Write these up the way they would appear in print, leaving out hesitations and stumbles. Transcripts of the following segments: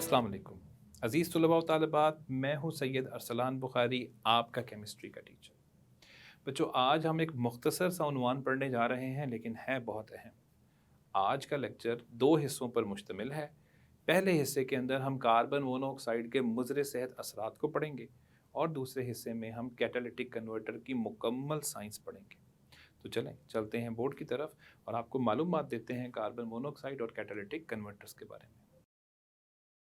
अस्सलाम वालेकुम अज़ीज़ तुलबा व तालिबात, मैं हूँ सैयद अरसलान बुखारी, आपका केमिस्ट्री का टीचर। बच्चों, आज हम एक मुख्तसर सा उन्वान पढ़ने जा रहे हैं, लेकिन है बहुत अहम। आज का लेक्चर दो हिस्सों पर मुश्तमिल है। पहले हिस्से के अंदर हम कार्बन मोनोऑक्साइड के मुज़र सेहत असरात को पढ़ेंगे और दूसरे हिस्से में हम कैटालिटिक कन्वर्टर की मुकम्मल साइंस पढ़ेंगे। तो चलें चलते हैं बोर्ड की तरफ और आपको मालूमात देते हैं कार्बन मोनोऑक्साइड और कैटालिटिक कन्वर्टर्स के बारे में।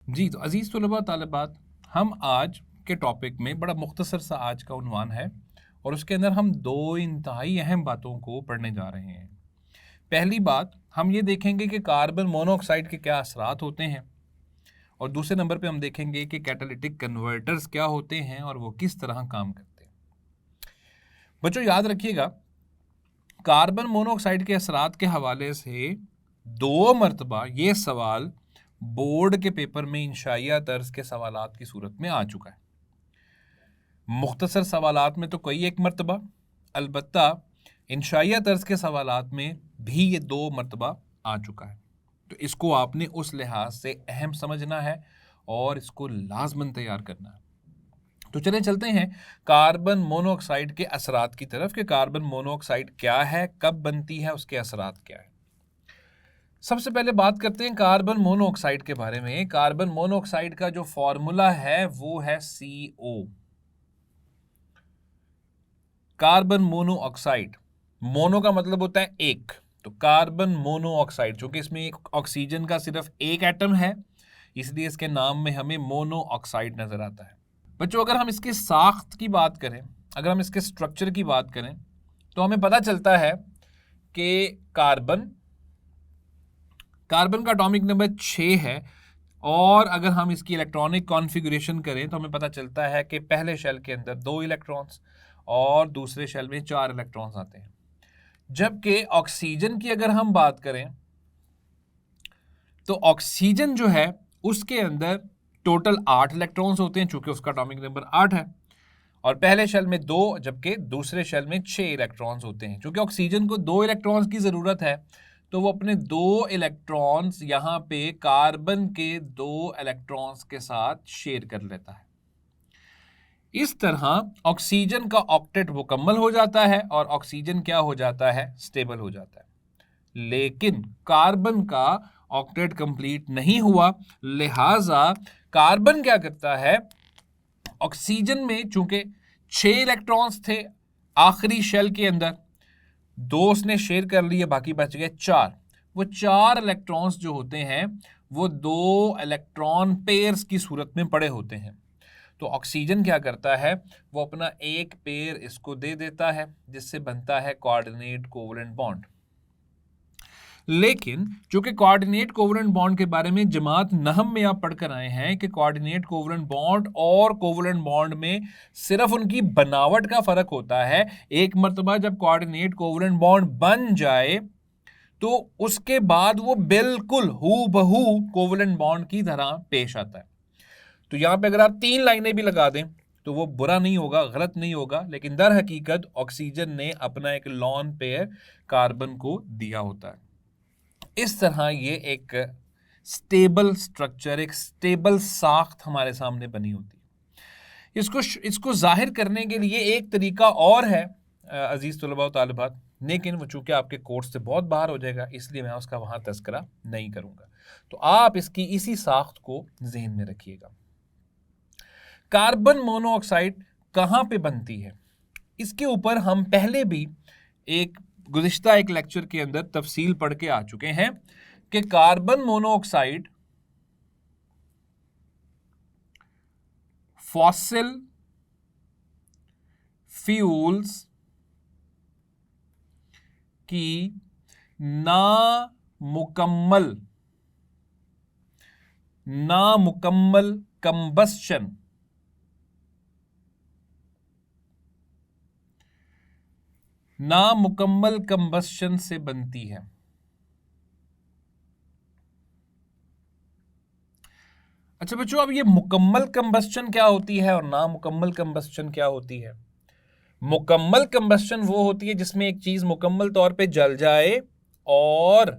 जी, तो अज़ीज़ तलबा तालिबात, हम आज के टॉपिक में बड़ा मुख्तसर सा आज का उन्वान है और उसके अंदर हम दो इंतहाई अहम बातों को पढ़ने जा रहे हैं। पहली बात, हम ये देखेंगे कि कार्बन मोनोऑक्साइड के क्या असरात होते हैं और दूसरे नंबर पे हम देखेंगे कि कैटालिटिक कन्वर्टर्स क्या होते हैं और वो किस तरह काम करते हैं। बच्चों, याद रखिएगा, कार्बन मोनोऑक्साइड के असरात के हवाले से 2 मरतबा ये सवाल बोर्ड के पेपर में इंशाइया तर्ज के सवालात की सूरत में आ चुका है। मुख्तसर सवालात में तो कई एक मरतबा, अलबत्ता इंशाइया तर्ज के सवालात में भी ये 2 मरतबा आ चुका है। तो इसको आपने उस लिहाज से अहम समझना है और इसको लाजमन तैयार करना है। तो चलें चलते हैं कार्बन मोनोऑक्साइड के असरात की तरफ कि कार्बन मोनोऑक्साइड क्या है, कब बनती है, उसके असरात क्या है। सबसे पहले बात करते हैं कार्बन मोनोऑक्साइड के बारे में। कार्बन मोनोऑक्साइड का जो फॉर्मूला है वो है CO। कार्बन मोनोऑक्साइड, मोनो का मतलब होता है एक, तो कार्बन मोनोऑक्साइड, चूंकि इसमें एक ऑक्सीजन का सिर्फ एक एटम है इसलिए इसके नाम में हमें मोनोऑक्साइड नजर आता है। बच्चों, अगर हम इसके साख्त की बात करें, अगर हम इसके स्ट्रक्चर की बात करें, तो हमें पता चलता है कि कार्बन का एटॉमिक नंबर 6 है और अगर हम इसकी इलेक्ट्रॉनिक कॉन्फ़िगरेशन करें तो हमें पता चलता है कि पहले शेल के अंदर 2 इलेक्ट्रॉन्स और दूसरे शेल में 4 इलेक्ट्रॉन्स आते हैं। जबकि ऑक्सीजन की अगर हम बात करें तो ऑक्सीजन जो है उसके अंदर टोटल 8 इलेक्ट्रॉन्स होते हैं, चूंकि उसका एटॉमिक नंबर 8 है, और पहले शेल में 2 जबकि दूसरे शेल में 6 इलेक्ट्रॉन्स होते हैं। चूंकि ऑक्सीजन को 2 इलेक्ट्रॉन्स की ज़रूरत है तो वो अपने 2 इलेक्ट्रॉन्स यहाँ पे कार्बन के 2 इलेक्ट्रॉन्स के साथ शेयर कर लेता है। इस तरह ऑक्सीजन का ऑक्टेट मुकम्मल हो जाता है और ऑक्सीजन क्या हो जाता है, स्टेबल हो जाता है। लेकिन कार्बन का ऑक्टेट कंप्लीट नहीं हुआ, लिहाजा कार्बन क्या करता है, ऑक्सीजन में चूंकि 6 इलेक्ट्रॉन्स थे आखिरी शेल के अंदर, 2 उसने शेयर कर लिए, बाकी बच गए 4। वो 4 इलेक्ट्रॉन्स जो होते हैं वो 2 इलेक्ट्रॉन पेयर्स की सूरत में पड़े होते हैं। तो ऑक्सीजन क्या करता है, वो अपना एक पेयर इसको दे देता है जिससे बनता है कोऑर्डिनेट कोवलेंट बॉन्ड। लेकिन चूंकि कोऑर्डिनेट कोवलेंट बॉन्ड के बारे में जमात नहम में आप पढ़कर आए हैं कि कोऑर्डिनेट कोवलेंट बॉन्ड और कोवलेंट बॉन्ड में सिर्फ उनकी बनावट का फर्क होता है। एक मर्तबा जब कोऑर्डिनेट कोवलेंट बॉन्ड बन जाए तो उसके बाद वो बिल्कुल हूबहू कोवलेंट बॉन्ड की तरह पेश आता है। तो यहां पे अगर आप 3 लाइनें भी लगा दें तो वो बुरा नहीं होगा, गलत नहीं होगा, लेकिन दर हकीकत ऑक्सीजन ने अपना एक लॉन पेयर कार्बन को दिया होता है। इस तरह ये एक स्टेबल स्ट्रक्चर, एक स्टेबल साख्त हमारे सामने बनी होती है। इसको जाहिर करने के लिए एक तरीका और है अजीज तलबा व तालिबात, लेकिन वो चूंकि आपके कोर्स से बहुत बाहर हो जाएगा इसलिए मैं उसका वहां तस्करा नहीं करूंगा। तो आप इसकी इसी साख्त को जहन में रखिएगा। कार्बन मोनोऑक्साइड कहां पे बनती है, इसके ऊपर हम पहले भी गुज़िश्ता एक लेक्चर के अंदर तफसील पढ़ के आ चुके हैं कि कार्बन मोनोऑक्साइड फॉसिल फ्यूल्स की नामुकम्मल कंबस्शन से बनती है। अच्छा बच्चों, अब ये मुकम्मल कंबस्शन क्या होती है और नामुकम्मल कंबस्शन क्या होती है? मुकम्मल कंबस्शन वो होती है जिसमें एक चीज मुकम्मल तौर पे जल जाए और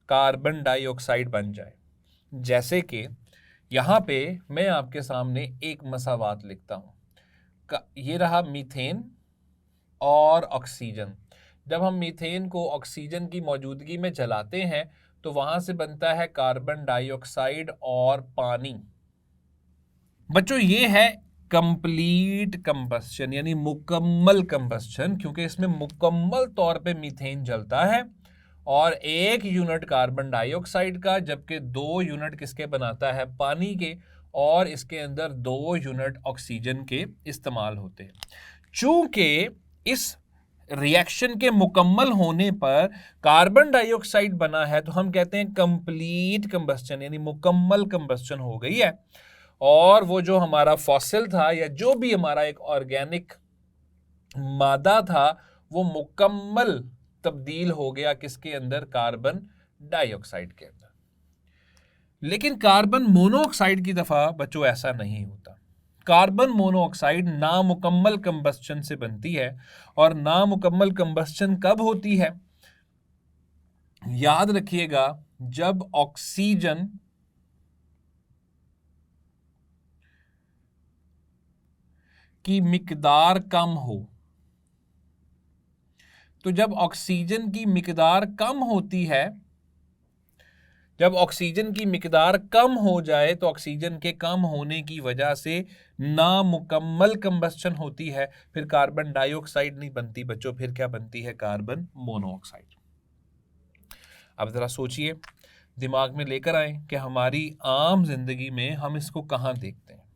कार्बन डाइऑक्साइड बन जाए। जैसे कि यहाँ पे मैं आपके सामने एक मसावात लिखता हूँ। ये रहा मीथेन और ऑक्सीजन। जब हम मीथेन को ऑक्सीजन की मौजूदगी में जलाते हैं तो वहां से बनता है कार्बन डाइऑक्साइड और पानी। बच्चों ये है कंप्लीट कंबस्शन, यानी मुकम्मल कंबस्शन, क्योंकि इसमें मुकम्मल तौर पे मीथेन जलता है और 1 यूनिट कार्बन डाइऑक्साइड का, जबकि 2 यूनिट किसके बनाता है, पानी के, और इसके अंदर 2 यूनिट ऑक्सीजन के इस्तेमाल होते हैं। चूंकि इस रिएक्शन के मुकम्मल होने पर कार्बन डाइऑक्साइड बना है तो हम कहते हैं कंप्लीट कंबस्शन, यानी मुकम्मल कंबस्शन हो गई है। और वो जो हमारा फॉसिल था या जो भी हमारा एक ऑर्गेनिक मादा था वो मुकम्मल तब्दील हो गया किसके अंदर, कार्बन डाइऑक्साइड के अंदर। लेकिन कार्बन मोनोऑक्साइड की दफा बच्चों ऐसा नहीं होता। कार्बन मोनोऑक्साइड नामुकम्मल कंबस्शन से बनती है। और नामुकम्मल कंबस्शन कब होती है, याद रखिएगा, जब ऑक्सीजन की मिकदार कम हो। तो जब ऑक्सीजन की मिकदार कम होती है, जब ऑक्सीजन की मिकदार कम हो जाए तो ऑक्सीजन के कम होने की वजह से नामुकम्मल कंबस्शन होती है। फिर कार्बन डाइऑक्साइड नहीं बनती बच्चों, फिर क्या बनती है, कार्बन मोनोऑक्साइड। अब जरा सोचिए, दिमाग में लेकर आए कि हमारी आम जिंदगी में हम इसको कहाँ देखते हैं।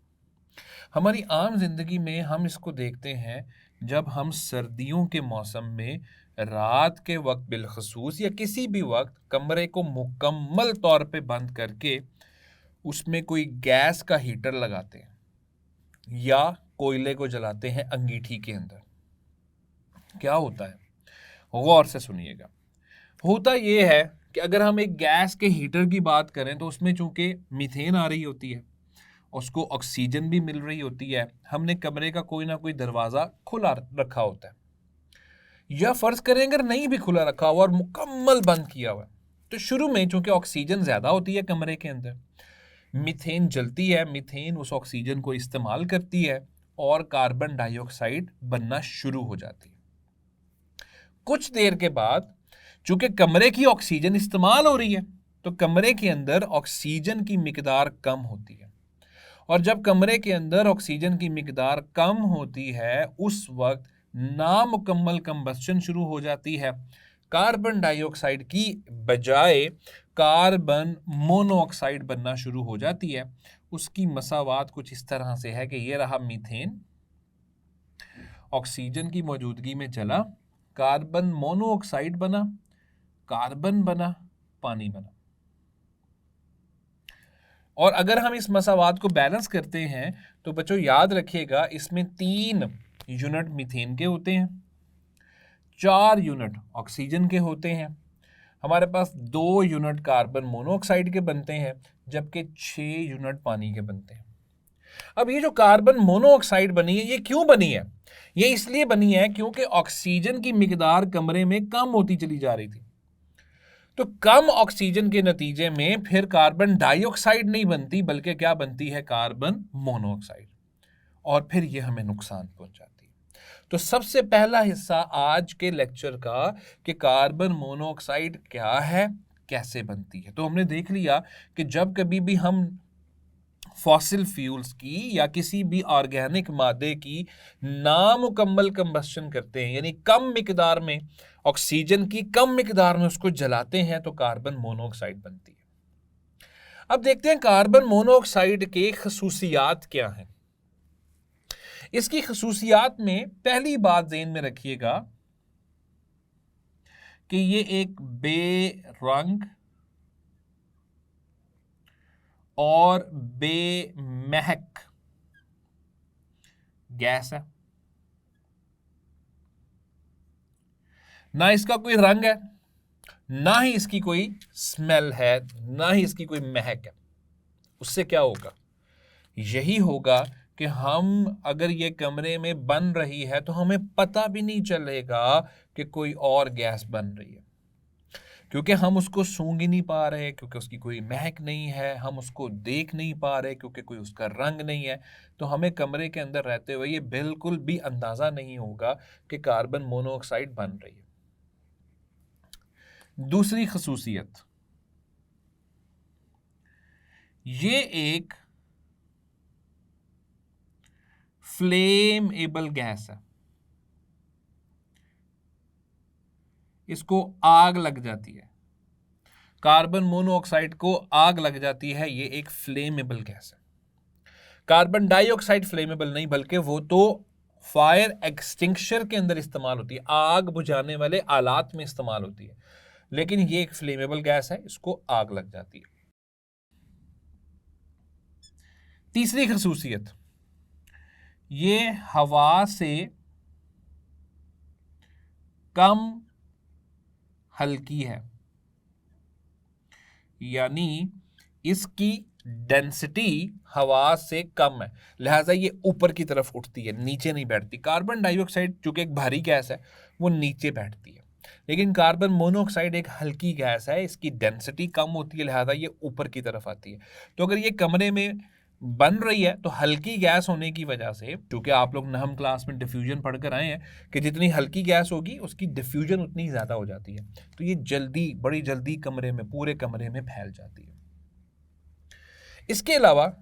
हमारी आम जिंदगी में हम इसको देखते हैं जब हम सर्दियों के मौसम में रात के वक्त बिलखसूस या किसी भी वक्त कमरे को मुकम्मल तौर पे बंद करके उसमें कोई गैस का हीटर लगाते हैं या कोयले को जलाते हैं अंगीठी के अंदर। क्या होता है, गौर से सुनिएगा। होता यह है कि अगर हम एक गैस के हीटर की बात करें तो उसमें चूंकि मीथेन आ रही होती है, उसको ऑक्सीजन भी मिल रही होती है, हमने कमरे का कोई ना कोई दरवाज़ा खुला रखा होता है, या फर्ज करें अगर नहीं भी खुला रखा हुआ और मुकम्मल बंद किया हुआ, तो शुरू में चूंकि ऑक्सीजन ज़्यादा होती है कमरे के अंदर, मीथेन जलती है, मीथेन उस ऑक्सीजन को इस्तेमाल करती है और कार्बन डाइऑक्साइड बनना शुरू हो जाती है। कुछ देर के बाद चूंकि कमरे की ऑक्सीजन इस्तेमाल हो रही है तो कमरे के अंदर ऑक्सीजन की मिकदार कम होती है, और जब कमरे के अंदर ऑक्सीजन की मिकदार कम होती है उस वक्त नामुकम्मल कंबस्शन शुरू हो जाती है। कार्बन डाइऑक्साइड की बजाय कार्बन मोनोऑक्साइड बनना शुरू हो जाती है। उसकी मसावात कुछ इस तरह से है कि ये रहा मीथेन, ऑक्सीजन की मौजूदगी में जला, कार्बन मोनोऑक्साइड बना, कार्बन बना, पानी बना। और अगर हम इस मसावात को बैलेंस करते हैं तो बच्चों याद रखिएगा, इसमें 3 यूनिट मीथेन के होते हैं, 4 यूनिट ऑक्सीजन के होते हैं, हमारे पास 2 यूनिट कार्बन मोनोऑक्साइड के बनते हैं, जबकि 6 यूनिट पानी के बनते हैं। अब ये जो कार्बन मोनोऑक्साइड बनी है ये क्यों बनी है, ये इसलिए बनी है क्योंकि ऑक्सीजन की मिकदार कमरे में कम होती चली जा रही थी। तो कम ऑक्सीजन के नतीजे में फिर कार्बन डाइऑक्साइड नहीं बनती बल्कि क्या बनती है, कार्बन मोनोऑक्साइड, और फिर ये हमें नुकसान पहुंचाती है। तो सबसे पहला हिस्सा आज के लेक्चर का कि कार्बन मोनोऑक्साइड क्या है, कैसे बनती है, तो हमने देख लिया कि जब कभी भी हम फॉसिल फ्यूल्स की या किसी भी ऑर्गेनिक मादे की नामुकम्मल कंबस्शन करते हैं, यानी कम मिकदार में ऑक्सीजन की कम मिकदार में उसको जलाते हैं, तो कार्बन मोनोऑक्साइड बनती है। अब देखते हैं कार्बन मोनोऑक्साइड के खसूसियात क्या हैं। इसकी खसूसियात में पहली बात ज़हन में रखिएगा कि ये एक बेरंग और बेमहक गैस है। ना इसका कोई रंग है, ना ही इसकी कोई स्मेल है, ना ही इसकी कोई महक है। उससे क्या होगा, यही होगा कि हम अगर ये कमरे में बन रही है तो हमें पता भी नहीं चलेगा कि कोई और गैस बन रही है, क्योंकि हम उसको सूंघ ही नहीं पा रहे, क्योंकि उसकी कोई महक नहीं है, हम उसको देख नहीं पा रहे क्योंकि कोई उसका रंग नहीं है, तो हमें कमरे के अंदर रहते हुए ये बिल्कुल भी अंदाज़ा नहीं होगा कि कार्बन मोनोऑक्साइड बन रही है। दूसरी खसूसियत, ये एक फ्लेमेबल गैस है, इसको आग लग जाती है, कार्बन मोनोऑक्साइड को आग लग जाती है, ये एक फ्लेमेबल गैस है। कार्बन डाइऑक्साइड फ्लेमेबल नहीं, बल्कि वो तो फायर एक्सटिंक्शर के अंदर इस्तेमाल होती है, आग बुझाने वाले आलात में इस्तेमाल होती है, लेकिन ये एक फ्लेमेबल गैस है, इसको आग लग जाती है। तीसरी खसूसियत, ये हवा से कम हल्की है, यानी इसकी डेंसिटी हवा से कम है, लिहाजा ये ऊपर की तरफ उठती है, नीचे नहीं बैठती। कार्बन डाइऑक्साइड चूंकि एक भारी गैस है, वो नीचे बैठती है, लेकिन कार्बन मोनोऑक्साइड एक हल्की गैस है, इसकी डेंसिटी कम होती है, लिहाजा ये ऊपर की तरफ आती है। तो अगर ये कमरे में बन रही है तो हल्की गैस होने की वजह से, क्योंकि आप लोग हम क्लास में डिफ्यूजन पढ़कर आए हैं कि जितनी हल्की गैस होगी उसकी डिफ्यूजन उतनी ज़्यादा हो जाती है, तो ये जल्दी, बड़ी जल्दी कमरे में, पूरे कमरे में फैल जाती है। इसके अलावा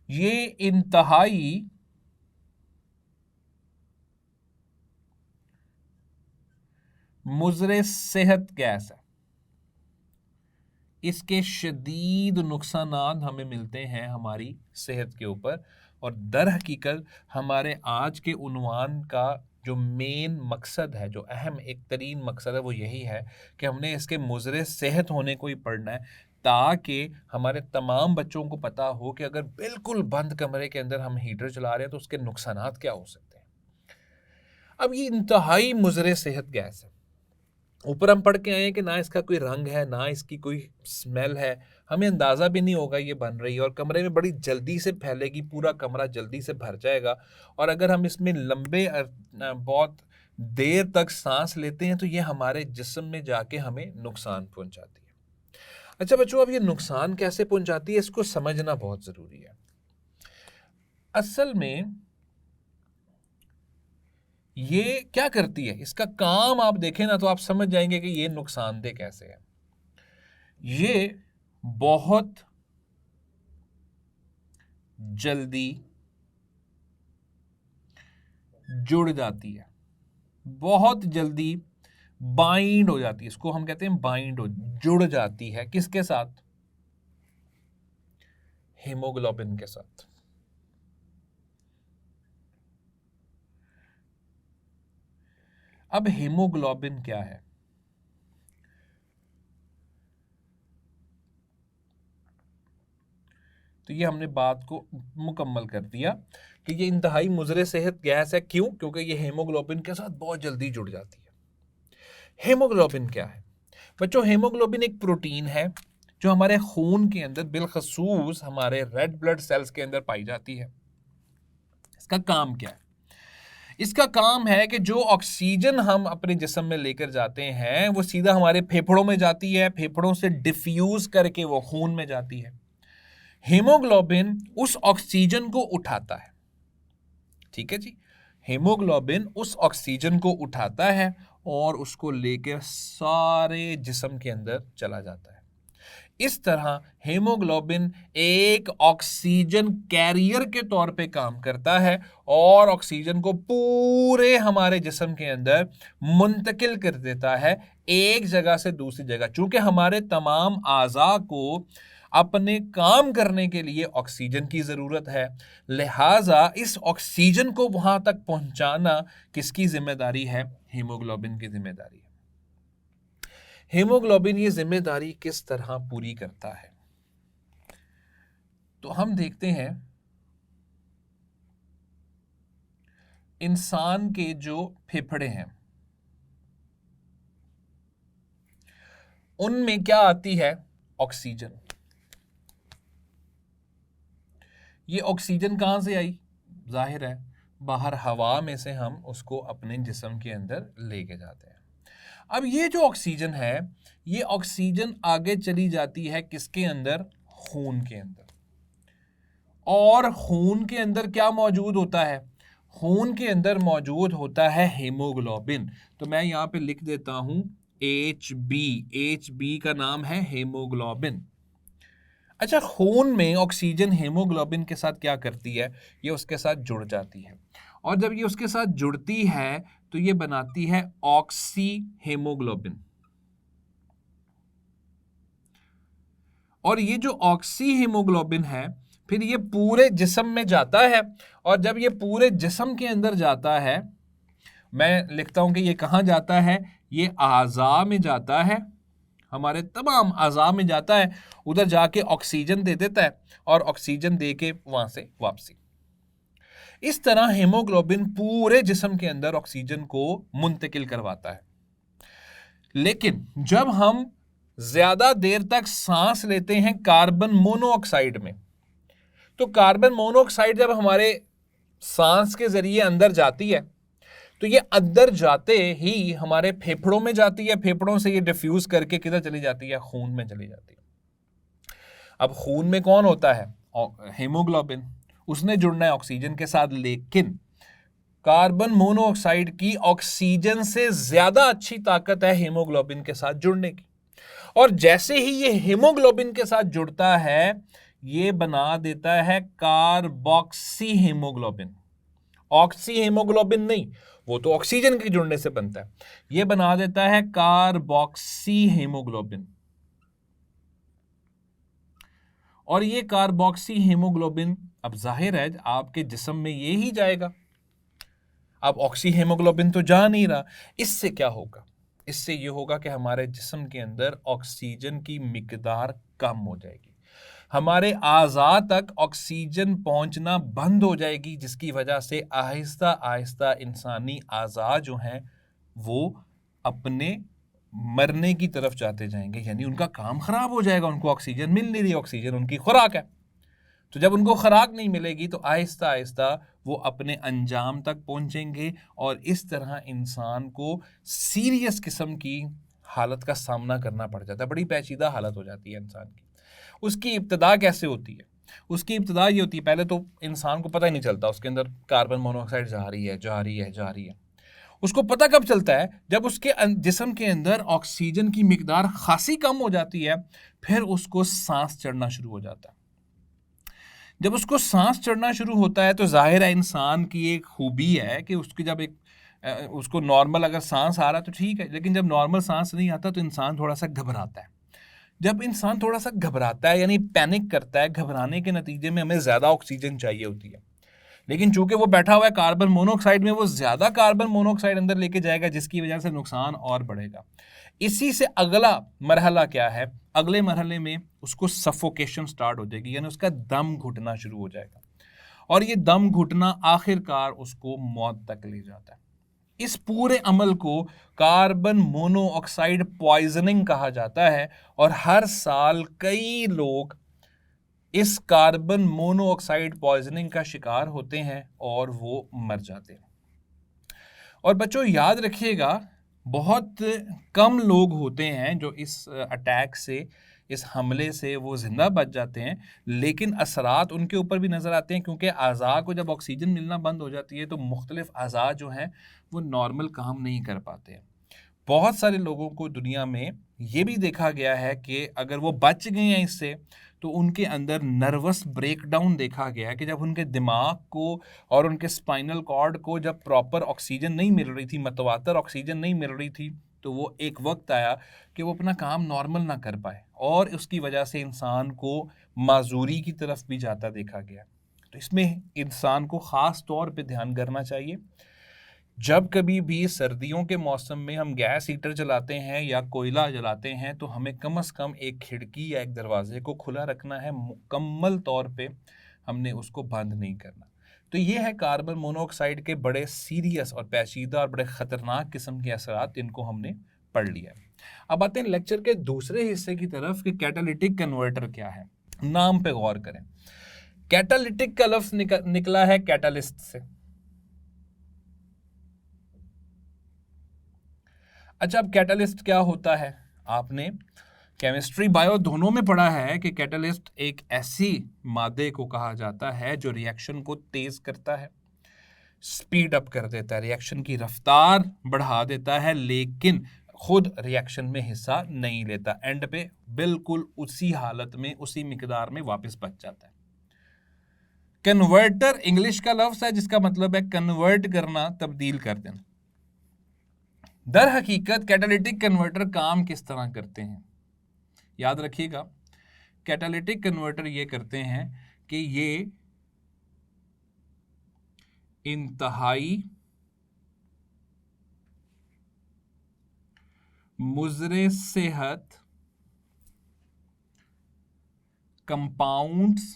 ये इंतहाई मुज़रे सेहत गैस है, इसके शदीद नुकसानात हमें मिलते हैं हमारी सेहत के ऊपर, और दर हकीकत हमारे आज के उन्वान का जो मेन मकसद है, जो अहम एक तरीन मकसद है, वो यही है कि हमने इसके मुज़रे सेहत होने को ही पढ़ना है, ताकि हमारे तमाम बच्चों को पता हो कि अगर बिल्कुल बंद कमरे के अंदर हम हीटर चला रहे हैं तो उसके नुकसानात क्या हो सकते हैं। अब ये इंतहाई मुज़रे सेहत गैस है, ऊपर हम पढ़ के आए हैं कि ना इसका कोई रंग है, ना इसकी कोई स्मेल है, हमें अंदाज़ा भी नहीं होगा ये बन रही है, और कमरे में बड़ी जल्दी से फैलेगी, पूरा कमरा जल्दी से भर जाएगा, और अगर हम इसमें लंबे बहुत देर तक सांस लेते हैं तो ये हमारे जिस्म में जाके हमें नुकसान पहुंचाती है। अच्छा बच्चों, अब ये नुकसान कैसे पहुंचाती है, इसको समझना बहुत ज़रूरी है। असल में ये क्या करती है, इसका काम आप देखें ना तो आप समझ जाएंगे कि ये नुकसानदेह कैसे है। ये बहुत जल्दी जुड़ जाती है, बहुत जल्दी बाइंड हो जाती है, इसको हम कहते हैं बाइंड हो, जुड़ जाती है, किसके साथ? हीमोग्लोबिन के साथ। अब हीमोग्लोबिन क्या है? तो ये हमने बात को मुकम्मल कर दिया कि ये इंतहाई मुज़रे सेहत गैस है। क्यों? क्योंकि ये हीमोग्लोबिन के साथ बहुत जल्दी जुड़ जाती है। हीमोग्लोबिन क्या है बच्चों? हीमोग्लोबिन एक प्रोटीन है जो हमारे खून के अंदर, बिलखसूस हमारे रेड ब्लड सेल्स के अंदर पाई जाती है। इसका काम क्या है? इसका काम है कि जो ऑक्सीजन हम अपने जिस्म में लेकर जाते हैं वो सीधा हमारे फेफड़ों में जाती है, फेफड़ों से डिफ्यूज करके वो खून में जाती है। हीमोग्लोबिन उस ऑक्सीजन को उठाता है, ठीक है जी। हीमोग्लोबिन उस ऑक्सीजन को उठाता है और उसको लेकर सारे जिस्म के अंदर चला जाता है। इस तरह हीमोग्लोबिन एक ऑक्सीजन कैरियर के तौर पे काम करता है और ऑक्सीजन को पूरे हमारे जिस्म के अंदर मुंतकिल कर देता है, एक जगह से दूसरी जगह। चूंकि हमारे तमाम आज़ा को अपने काम करने के लिए ऑक्सीजन की ज़रूरत है, लिहाजा इस ऑक्सीजन को वहां तक पहुंचाना किसकी जिम्मेदारी है? हीमोग्लोबिन की जिम्मेदारी है। हीमोग्लोबिन ये जिम्मेदारी किस तरह पूरी करता है? तो हम देखते हैं इंसान के जो फेफड़े हैं उनमें क्या आती है? ऑक्सीजन। ये ऑक्सीजन कहां से आई? जाहिर है बाहर हवा में से हम उसको अपने जिस्म के अंदर लेके जाते हैं। अब ये जो ऑक्सीजन है, ये ऑक्सीजन आगे चली जाती है किसके अंदर? खून के अंदर। और खून के अंदर क्या मौजूद होता है? खून के अंदर मौजूद होता है हीमोग्लोबिन। तो मैं यहां पे लिख देता हूं HB। HB का नाम है हीमोग्लोबिन। अच्छा, खून में ऑक्सीजन हीमोग्लोबिन के साथ क्या करती है? ये उसके साथ जुड़ जाती है, और जब ये उसके साथ जुड़ती है तो ये बनाती है ऑक्सी हीमोग्लोबिन। और ये जो ऑक्सी हीमोग्लोबिन है, फिर ये पूरे जिस्म में जाता है, और जब ये पूरे जिस्म के अंदर जाता है, मैं लिखता हूं कि ये कहाँ जाता है? ये आज़ा में जाता है, हमारे तमाम आज़ा में जाता है। उधर जाके ऑक्सीजन दे देता है, और ऑक्सीजन दे के वहां से वापसी। इस तरह हीमोग्लोबिन पूरे जिस्म के अंदर ऑक्सीजन को मुंतकिल करवाता है। लेकिन जब हम ज्यादा देर तक सांस लेते हैं कार्बन मोनोऑक्साइड में, तो कार्बन मोनोऑक्साइड जब हमारे सांस के जरिए अंदर जाती है, तो ये अंदर जाते ही हमारे फेफड़ों में जाती है, फेफड़ों से ये डिफ्यूज करके किधर चली जाती है? खून में चली जाती है। अब खून में कौन होता है? हीमोग्लोबिन। उसने जुड़ना है ऑक्सीजन के साथ, लेकिन कार्बन मोनोऑक्साइड की ऑक्सीजन से ज्यादा अच्छी ताकत है हीमोग्लोबिन के साथ जुड़ने की। और जैसे ही ये हीमोग्लोबिन के साथ जुड़ता है, ये बना देता है कार्बोक्सी हीमोग्लोबिन। ऑक्सी हीमोग्लोबिन नहीं, वो तो ऑक्सीजन के जुड़ने से बनता है। ये बना देता है कार्बोक्सी हीमोग्लोबिन। और ये कार्बोक्सी हीमोग्लोबिन अब जाहिर है आपके जिस्म में ये ही जाएगा। अब ऑक्सी हीमोग्लोबिन तो जा नहीं रहा। इससे क्या होगा? इससे ये होगा कि हमारे जिस्म के अंदर ऑक्सीजन की मिकदार कम हो जाएगी, हमारे आज़ा तक ऑक्सीजन पहुंचना बंद हो जाएगी, जिसकी वजह से आहिस्ता आहिस्ता इंसानी आज़ा जो हैं वो अपने मरने की तरफ जाते जाएंगे, यानी उनका काम खराब हो जाएगा। उनको ऑक्सीजन मिल नहीं रही, ऑक्सीजन उनकी खुराक है। तो जब उनको खुराक नहीं मिलेगी तो आहिस्ता आहिस्ता वो अपने अंजाम तक पहुंचेंगे, और इस तरह इंसान को सीरियस किस्म की हालत का सामना करना पड़ जाता है। बड़ी पेचीदा हालत हो जाती है इंसान की। उसकी इब्तिदा कैसे होती है? उसकी इब्तिदा ये होती है, पहले तो इंसान को पता ही नहीं चलता उसके अंदर कार्बन मोनोऑक्साइड जा रही है, जा रही है, जा रही है। उसको पता कब चलता है? जब उसके जिस्म के अंदर ऑक्सीजन की मिकदार खासी कम हो जाती है, फिर उसको सांस चढ़ना शुरू हो जाता है। जब उसको सांस चढ़ना शुरू होता है तो जाहिर है इंसान की एक खूबी है कि उसकी जब उसको नॉर्मल अगर सांस आ रहा है तो ठीक है, लेकिन जब नॉर्मल सांस नहीं आता तो इंसान थोड़ा सा घबराता है। जब इंसान थोड़ा सा घबराता है, यानी पैनिक करता है, घबराने के नतीजे में हमें ज़्यादा ऑक्सीजन चाहिए होती है, लेकिन चूंकि वो बैठा हुआ है कार्बन मोनोऑक्साइड में, वो ज़्यादा कार्बन मोनोऑक्साइड अंदर लेके जाएगा, जिसकी वजह से नुकसान और बढ़ेगा। इसी से अगला मरहला क्या है? अगले मरहले में उसको सफोकेशन स्टार्ट हो जाएगी, यानी उसका दम घुटना शुरू हो जाएगा, और ये दम घुटना आखिरकार उसको मौत तक ले जाता है। इस पूरे अमल को कार्बन मोनोऑक्साइड पॉइजनिंग कहा जाता है, और हर साल कई लोग इस कार्बन मोनोऑक्साइड पॉइजनिंग का शिकार होते हैं और वो मर जाते हैं। और बच्चों याद रखिएगा, बहुत कम लोग होते हैं जो इस अटैक से, इस हमले से वो जिंदा बच जाते हैं, लेकिन असरात उनके ऊपर भी नज़र आते हैं, क्योंकि आज़ा को जब ऑक्सीजन मिलना बंद हो जाती है तो मुख्तलिफ आज़ा जो हैं वो नॉर्मल काम नहीं कर पाते हैं। बहुत सारे लोगों को दुनिया में ये भी देखा गया है कि अगर वो बच गए हैं इससे, तो उनके अंदर नर्वस ब्रेकडाउन देखा गया है कि जब उनके दिमाग को और उनके स्पाइनल कॉर्ड को जब प्रॉपर ऑक्सीजन नहीं मिल रही थी, मतवातर ऑक्सीजन नहीं मिल रही थी, तो वो एक वक्त आया कि वो अपना काम नॉर्मल ना कर पाए, और उसकी वजह से इंसान को माजूरी की तरफ भी जाता देखा गया। तो इसमें इंसान को ख़ास तौर पे ध्यान करना चाहिए। जब कभी भी सर्दियों के मौसम में हम गैस हीटर जलाते हैं या कोयला जलाते हैं, तो हमें कम से कम एक खिड़की या एक दरवाजे को खुला रखना है, मुकम्मल तौर पे हमने उसको बंद नहीं करना। तो ये है कार्बन मोनोऑक्साइड के बड़े सीरियस और पेचीदा और बड़े ख़तरनाक किस्म के असरात, जिनको हमने पढ़ लिया है। अब आते हैं लेक्चर के दूसरे हिस्से की तरफ कि कैटालिटिक कन्वर्टर क्या है। नाम पे गौर करें। कैटालिटिक का लफ्ज़ निकला है कैटालिस्ट से। अच्छा, अब कैटलिस्ट क्या होता है? आपने केमिस्ट्री बायो दोनों में पढ़ा है कि कैटलिस्ट एक ऐसी मादे को कहा जाता है जो रिएक्शन को तेज करता है, स्पीड अप कर देता है, रिएक्शन की रफ्तार बढ़ा देता है, लेकिन खुद रिएक्शन में हिस्सा नहीं लेता, एंड पे बिल्कुल उसी हालत में उसी मिकदार में वापस बच जाता है। कन्वर्टर इंग्लिश का लफ्ज है जिसका मतलब है कन्वर्ट करना, तब्दील कर देना। दर हकीकत कैटालिटिक कन्वर्टर काम किस तरह करते हैं? याद रखिएगा, कैटालिटिक कन्वर्टर ये करते हैं कि ये इंतहाई मुज़रे सेहत कंपाउंड्स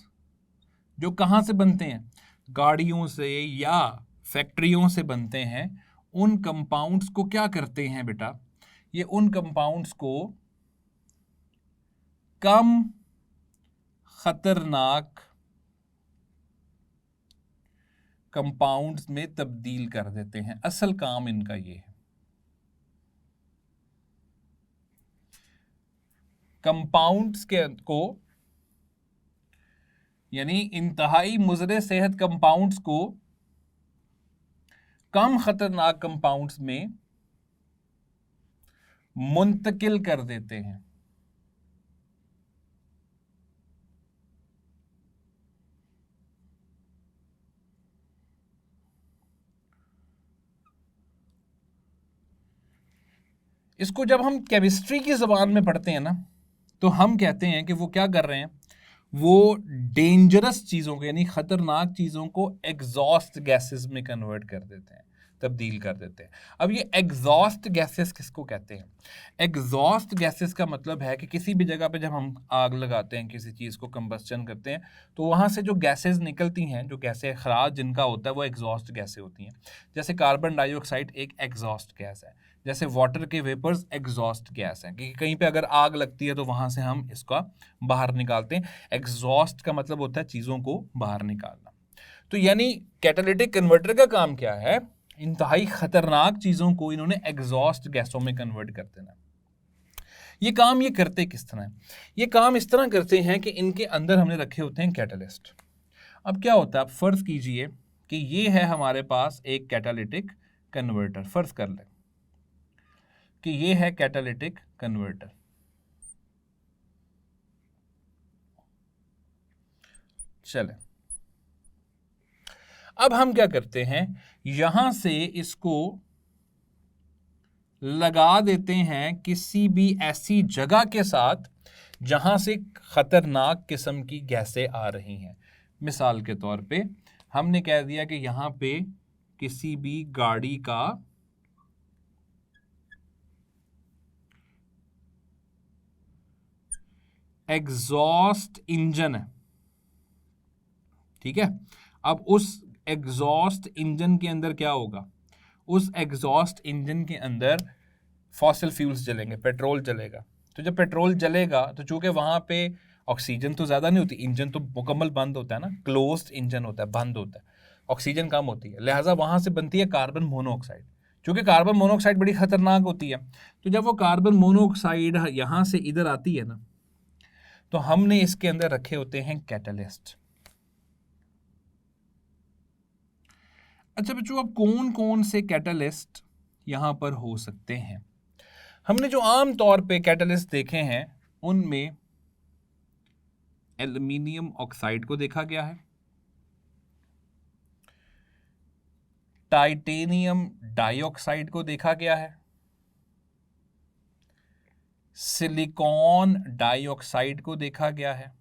जो कहाँ से बनते हैं, गाड़ियों से या फैक्ट्रियों से बनते हैं, उन कंपाउंड्स को क्या करते हैं बेटा, ये उन कंपाउंड्स को कम खतरनाक कंपाउंड्स में तब्दील कर देते हैं। असल काम इनका ये है। कंपाउंड्स के को यानी इंतहाई मुज़रे सेहत कंपाउंड्स को कम खतरनाक कंपाउंड्स में मुंतकिल कर देते हैं। इसको जब हम केमिस्ट्री की ज़बान में पढ़ते हैं ना, तो हम कहते हैं कि वो क्या कर रहे हैं, वो डेंजरस चीज़ों को यानी ख़तरनाक चीज़ों को एग्जॉस्ट गैसेस में कन्वर्ट कर देते हैं, तब्दील कर देते हैं। अब ये एग्जॉस्ट गैसेस किसको कहते हैं? एग्जॉस्ट गैसेस का मतलब है कि किसी भी जगह पे जब हम आग लगाते हैं, किसी चीज़ को कंबस्चन करते हैं, तो वहाँ से जो गैसेस निकलती हैं, जो गैसें खराज जिनका होता है, वो एग्जॉस्ट गैसें होती हैं। जैसे कार्बन डाइऑक्साइड एक एग्जॉस्ट गैस है, जैसे वाटर के वेपर्स एग्जॉस्ट गैस हैं, क्योंकि कहीं पे अगर आग लगती है तो वहाँ से हम इसका बाहर निकालते हैं। एग्जॉस्ट का मतलब होता है चीज़ों को बाहर निकालना। तो यानी कैटालिटिक कन्वर्टर का काम क्या है? इंतहाई खतरनाक चीज़ों को इन्होंने एग्जॉस्ट गैसों में कन्वर्ट कर देना। ये काम ये करते किस तरह है? ये काम इस तरह करते हैं कि इनके अंदर हमने रखे होते हैं कैटलिस्ट। अब क्या होता है, आप फ़र्ज़ कीजिए कि ये है हमारे पास एक कैटालिटिक कन्वर्टर। फ़र्ज़ कर लें कि ये है कैटालिटिक कन्वर्टर। चले, अब हम क्या करते हैं, यहां से इसको लगा देते हैं किसी भी ऐसी जगह के साथ जहां से खतरनाक किस्म की गैसें आ रही हैं। मिसाल के तौर पे हमने कह दिया कि यहां पे किसी भी गाड़ी का एग्जॉस्ट इंजन है, ठीक है। अब उस एग्जॉस्ट इंजन के अंदर क्या होगा, उस एग्जॉस्ट इंजन के अंदर फॉसिल फ्यूल्स जलेंगे, पेट्रोल जलेगा। तो जब पेट्रोल जलेगा तो चूंकि वहां पे ऑक्सीजन तो ज़्यादा नहीं होती, इंजन तो मुकम्मल बंद होता है ना, क्लोज्ड इंजन होता है, बंद होता है, ऑक्सीजन कम होती है, लिहाजा वहां से बनती है कार्बन मोनोऑक्साइड। चूंकि कार्बन मोनोऑक्साइड बड़ी खतरनाक होती है, तो जब वो कार्बन मोनोऑक्साइड यहाँ से इधर आती है ना, तो हमने इसके अंदर रखे होते हैं कैटलिस्ट। अच्छा बच्चों, अब कौन कौन से कैटलिस्ट यहां पर हो सकते हैं? हमने जो आम तौर पे कैटलिस्ट देखे हैं उनमें एल्युमिनियम ऑक्साइड को देखा गया है, टाइटेनियम डाइऑक्साइड को देखा गया है, सिलिकॉन डाइऑक्साइड को देखा गया है,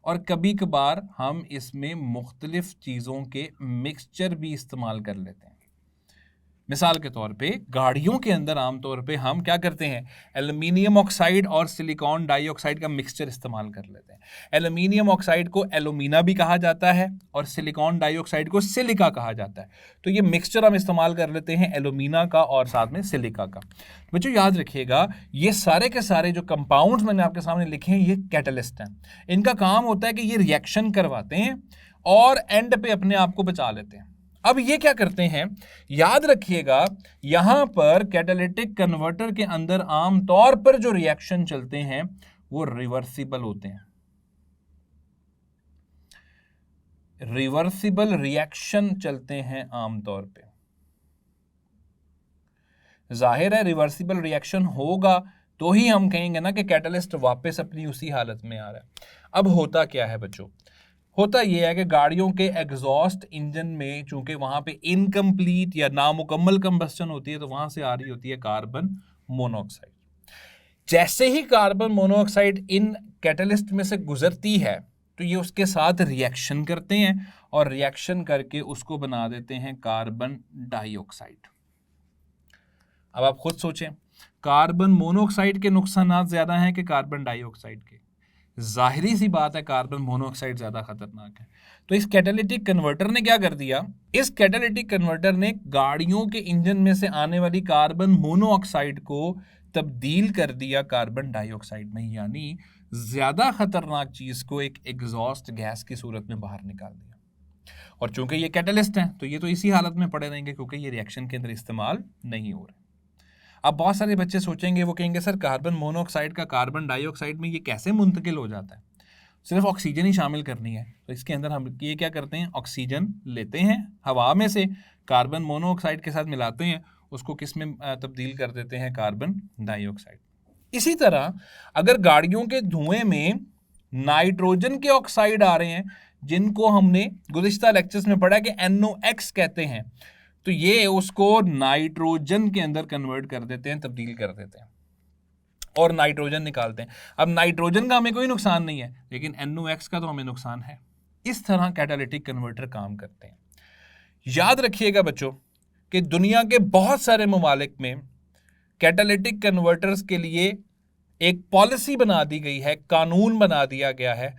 और कभी कभार हम इसमें मुख्तलिफ चीज़ों के मिक्सचर भी इस्तेमाल कर लेते हैं। मिसाल के तौर पे गाड़ियों के अंदर आमतौर पे हम क्या करते हैं, एल्युमिनियम ऑक्साइड और सिलिकॉन डाइऑक्साइड का मिक्सचर इस्तेमाल कर लेते हैं। एल्युमिनियम ऑक्साइड को एलुमिना भी कहा जाता है और सिलिकॉन डाइऑक्साइड को सिलिका कहा जाता है। तो ये मिक्सचर हम इस्तेमाल कर लेते हैं एलुमिना का और साथ में सिलिका का। बच्चों याद रखिएगा, ये सारे के सारे जो कंपाउंड्स मैंने आपके सामने लिखे हैं, ये कैटलिस्ट हैं। इनका काम होता है कि ये रिएक्शन करवाते हैं और एंड पे अपने आप को बचा लेते हैं। अब ये क्या करते हैं, याद रखिएगा यहां पर कैटालिटिक कन्वर्टर के अंदर आमतौर पर जो रिएक्शन चलते हैं वो रिवर्सिबल होते हैं। रिवर्सिबल रिएक्शन चलते हैं आमतौर पे। जाहिर है रिवर्सिबल रिएक्शन होगा तो ही हम कहेंगे ना कि कैटलिस्ट वापस अपनी उसी हालत में आ रहा है। अब होता क्या है बच्चों, होता यह है कि गाड़ियों के एग्जॉस्ट इंजन में चूंकि वहां पे इनकम्प्लीट या नामुकम्मल कंबस्टन होती है तो वहां से आ रही होती है कार्बन मोनोऑक्साइड। जैसे ही कार्बन मोनोऑक्साइड इन कैटलिस्ट में से गुजरती है तो ये उसके साथ रिएक्शन करते हैं और रिएक्शन करके उसको बना देते हैं कार्बन डाइऑक्साइड। अब आप खुद सोचें, कार्बन मोनोऑक्साइड के नुकसानात ज्यादा हैं कि कार्बन डाइऑक्साइड के? जाहिरी सी बात है कार्बन मोनोऑक्साइड ज्यादा खतरनाक है। तो इस कैटालिटिक कन्वर्टर ने क्या कर दिया, इस कैटालिटिक कन्वर्टर ने गाड़ियों के इंजन में से आने वाली कार्बन मोनोऑक्साइड को तब्दील कर दिया कार्बन डाइऑक्साइड में, यानी ज्यादा खतरनाक चीज को एक एग्जॉस्ट गैस की सूरत में बाहर निकाल दिया। और चूंकि ये कैटलिस्ट हैं तो ये तो इसी हालत में पड़े रहेंगे क्योंकि ये रिएक्शन के अंदर इस्तेमाल नहीं हो रहे। अब बहुत सारे बच्चे सोचेंगे, वो कहेंगे सर कार्बन मोनोऑक्साइड का कार्बन डाइऑक्साइड में ये कैसे मुंतकिल हो जाता है, सिर्फ ऑक्सीजन ही शामिल करनी है। तो इसके अंदर हम ये क्या करते हैं, ऑक्सीजन लेते हैं हवा में से, कार्बन मोनोऑक्साइड के साथ मिलाते हैं, उसको किस में तब्दील कर देते हैं, कार्बन डाइऑक्साइड। इसी तरह अगर गाड़ियों के धुएं में नाइट्रोजन के ऑक्साइड आ रहे हैं जिनको हमने गुज़िश्ता लेक्चर्स में पढ़ा कि NOx कहते हैं, तो ये उसको नाइट्रोजन के अंदर कन्वर्ट कर देते हैं, तब्दील कर देते हैं और नाइट्रोजन निकालते हैं। अब नाइट्रोजन का हमें कोई नुकसान नहीं है लेकिन NOx का तो हमें नुकसान है। इस तरह कैटालिटिक कन्वर्टर काम करते हैं। याद रखिएगा बच्चों कि दुनिया के बहुत सारे ममालिक में कैटालिटिक कन्वर्टर्स के लिए एक पॉलिसी बना दी गई है, कानून बना दिया गया है,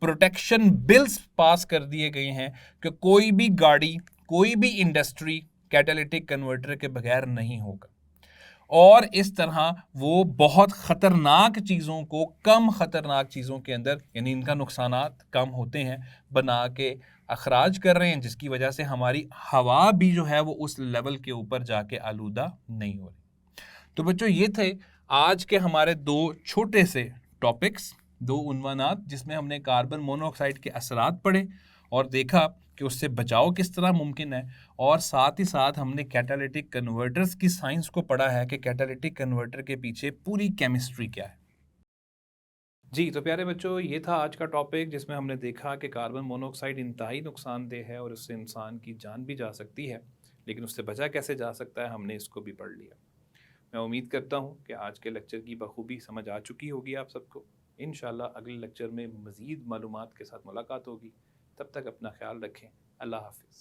प्रोटेक्शन बिल्स पास कर दिए गए हैं कि कोई भी गाड़ी, कोई भी इंडस्ट्री कैटालिटिक कन्वर्टर के बगैर नहीं होगा। और इस तरह वो बहुत ख़तरनाक चीज़ों को कम ख़तरनाक चीज़ों के अंदर, यानी इनका नुकसानात कम होते हैं, बना के अखराज कर रहे हैं, जिसकी वजह से हमारी हवा भी जो है वो उस लेवल के ऊपर जाके आलूदा नहीं हो रही। तो बच्चों ये थे आज के हमारे दो छोटे से टॉपिक्स, दो उन्वानात, जिसमें हमने कार्बन मोनोऑक्साइड के असरात पढ़े और देखा कि उससे बचाव किस तरह मुमकिन है, और साथ ही साथ हमने कैटालिटिक कन्वर्टर्स की साइंस को पढ़ा है कि कैटालिटिक कन्वर्टर के पीछे पूरी केमिस्ट्री क्या है। जी, तो प्यारे बच्चों ये था आज का टॉपिक जिसमें हमने देखा कि कार्बन मोनोऑक्साइड इंतहाई नुकसानदेह है और उससे इंसान की जान भी जा सकती है, लेकिन उससे बचा कैसे जा सकता है हमने इसको भी पढ़ लिया। मैं उम्मीद करता हूँ कि आज के लेक्चर की बखूबी समझ आ चुकी होगी आप सबको। इंशाल्लाह अगले लेक्चर में मज़ीद मालूमात के साथ मुलाकात होगी। तब तक अपना ख्याल रखें। अल्लाह हाफिज़।